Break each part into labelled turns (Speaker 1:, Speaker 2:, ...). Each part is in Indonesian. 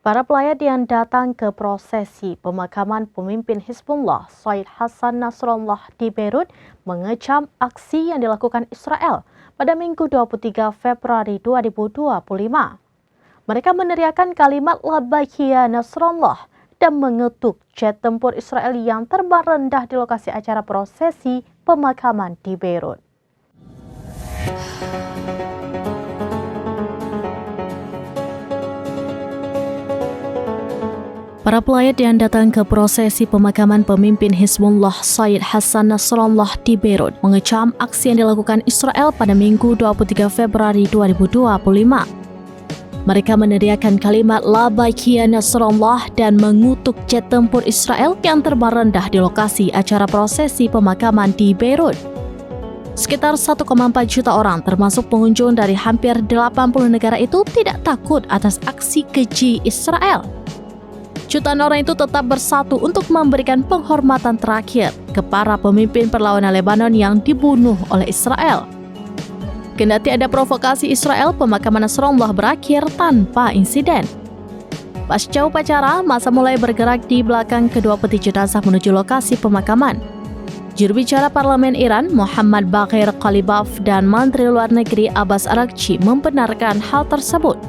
Speaker 1: Para pelayat yang datang ke prosesi pemakaman pemimpin Hizbullah, Said Hassan Nasrallah di Beirut mengecam aksi yang dilakukan Israel pada Minggu 23 Februari 2025. Mereka meneriakkan kalimat Labbaik ya Nasrallah dan mengetuk jet tempur Israel yang terbang rendah di lokasi acara prosesi pemakaman di Beirut. Para pelayat yang datang ke prosesi pemakaman pemimpin Hizbullah Said Hassan Nasrallah di Beirut mengecam aksi yang dilakukan Israel pada Minggu 23 Februari 2025. Mereka meneriakkan kalimat Labbaik ya Nasrallah dan mengutuk jet tempur Israel yang terbang rendah di lokasi acara prosesi pemakaman di Beirut. Sekitar 1,4 juta orang termasuk pengunjung dari hampir 80 negara itu tidak takut atas aksi keji Israel. Jutaan orang itu tetap bersatu untuk memberikan penghormatan terakhir ke para pemimpin perlawanan Lebanon yang dibunuh oleh Israel. Kendati ada provokasi Israel, pemakaman Nasrallah berakhir tanpa insiden. Pasca upacara, massa mulai bergerak di belakang kedua peti jenazah menuju lokasi pemakaman. Juru bicara Parlemen Iran, Muhammad Baghir Qalibaf, dan Menteri Luar Negeri Abbas Araghchi membenarkan hal tersebut.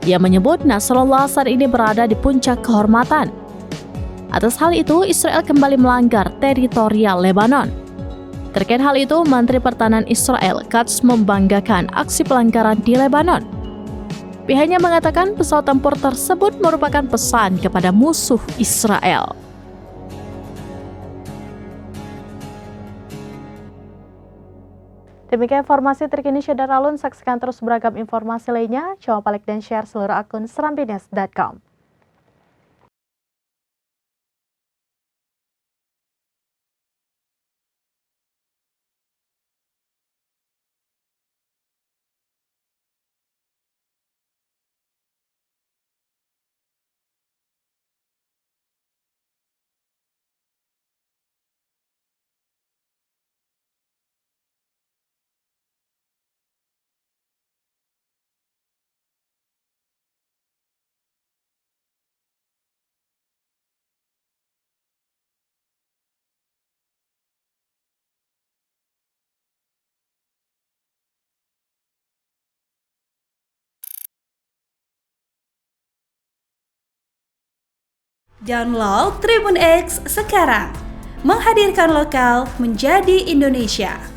Speaker 1: Ia menyebut Nasrallah saat ini berada di puncak kehormatan. Atas hal itu, Israel kembali melanggar teritorial Lebanon. Terkait hal itu, Menteri Pertahanan Israel Katz membanggakan aksi pelanggaran di Lebanon. Pihaknya mengatakan pesawat tempur tersebut merupakan pesan kepada musuh Israel. Demikian informasi terkini Syedar Alun. Saksikan terus beragam informasi lainnya. Jangan lupa like dan share seluruh akun serambinews.com.
Speaker 2: Download Tribun X sekarang, menghadirkan lokal menjadi Indonesia.